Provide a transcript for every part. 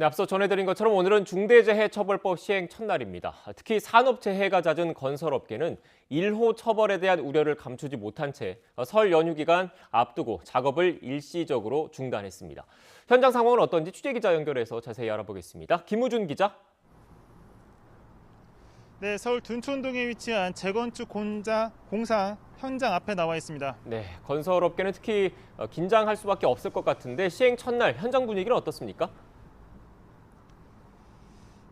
네, 앞서 전해드린 것처럼 오늘은 중대재해처벌법 시행 첫날입니다. 특히 산업재해가 잦은 건설업계는 1호 처벌에 대한 우려를 감추지 못한 채 설 연휴 기간 앞두고 작업을 일시적으로 중단했습니다. 현장 상황은 어떤지 취재기자 연결해서 자세히 알아보겠습니다. 김우준 기자. 네, 서울 둔촌동에 위치한 재건축 공사 현장 앞에 나와 있습니다. 네, 건설업계는 특히 긴장할 수밖에 없을 것 같은데 시행 첫날 현장 분위기는 어떻습니까?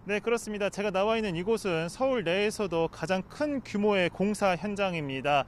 네, 그렇습니다. 제가 나와 있는 이곳은 서울 내에서도 가장 큰 규모의 공사 현장입니다.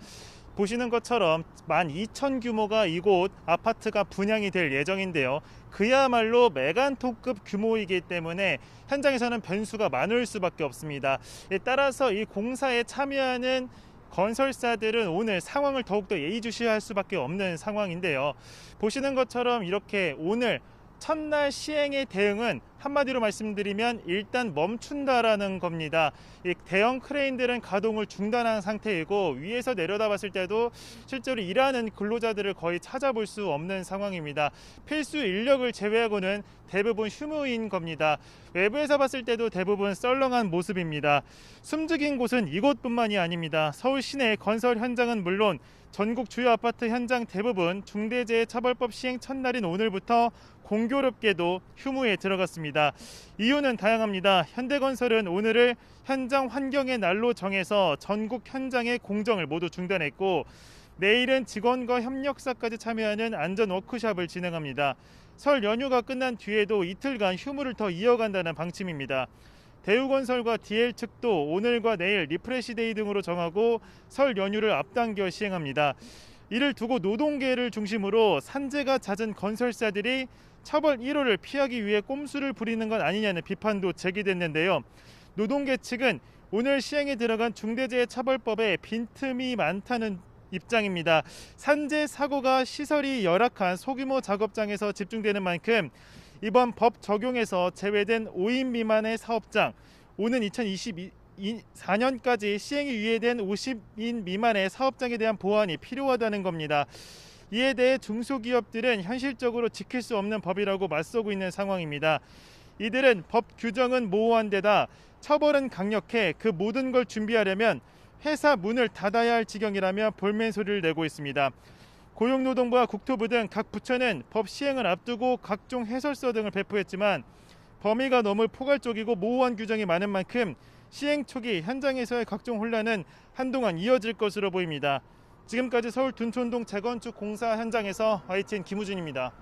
보시는 것처럼 12,000 규모가 이곳 아파트가 분양이 될 예정인데요. 그야말로 메간톤급 규모이기 때문에 현장에서는 변수가 많을 수밖에 없습니다. 따라서 이 공사에 참여하는 건설사들은 오늘 상황을 더욱더 예의주시할 수밖에 없는 상황인데요. 보시는 것처럼 이렇게 오늘 첫날 시행의 대응은 한마디로 말씀드리면 일단 멈춘다라는 겁니다. 이 대형 크레인들은 가동을 중단한 상태이고 위에서 내려다봤을 때도 실제로 일하는 근로자들을 거의 찾아볼 수 없는 상황입니다. 필수 인력을 제외하고는 대부분 휴무인 겁니다. 외부에서 봤을 때도 대부분 썰렁한 모습입니다. 숨죽인 곳은 이곳뿐만이 아닙니다. 서울 시내 건설 현장은 물론 전국 주요 아파트 현장 대부분 중대재해처벌법 시행 첫날인 오늘부터 공교롭게도 휴무에 들어갔습니다. 이유는 다양합니다. 현대건설은 오늘을 현장 환경의 날로 정해서 전국 현장의 공정을 모두 중단했고 내일은 직원과 협력사까지 참여하는 안전 워크숍을 진행합니다. 설 연휴가 끝난 뒤에도 이틀간 휴무를 더 이어간다는 방침입니다. 대우건설과 DL 측도 오늘과 내일 리프레시데이 등으로 정하고 설 연휴를 앞당겨 시행합니다. 이를 두고 노동계를 중심으로 산재가 잦은 건설사들이 처벌 1호를 피하기 위해 꼼수를 부리는 건 아니냐는 비판도 제기됐는데요. 노동계 측은 오늘 시행에 들어간 중대재해처벌법에 빈틈이 많다는 입장입니다. 산재 사고가 시설이 열악한 소규모 작업장에서 집중되는 만큼 이번 법 적용에서 제외된 5인 미만의 사업장, 오는 2024년까지 시행이 유예된 50인 미만의 사업장에 대한 보완이 필요하다는 겁니다. 이에 대해 중소기업들은 현실적으로 지킬 수 없는 법이라고 맞서고 있는 상황입니다. 이들은 법 규정은 모호한 데다 처벌은 강력해 그 모든 걸 준비하려면 회사 문을 닫아야 할 지경이라며 볼멘 소리를 내고 있습니다. 고용노동부와 국토부 등 각 부처는 법 시행을 앞두고 각종 해설서 등을 배포했지만 범위가 너무 포괄적이고 모호한 규정이 많은 만큼 시행 초기 현장에서의 각종 혼란은 한동안 이어질 것으로 보입니다. 지금까지 서울 둔촌동 재건축 공사 현장에서 YTN 김우준입니다.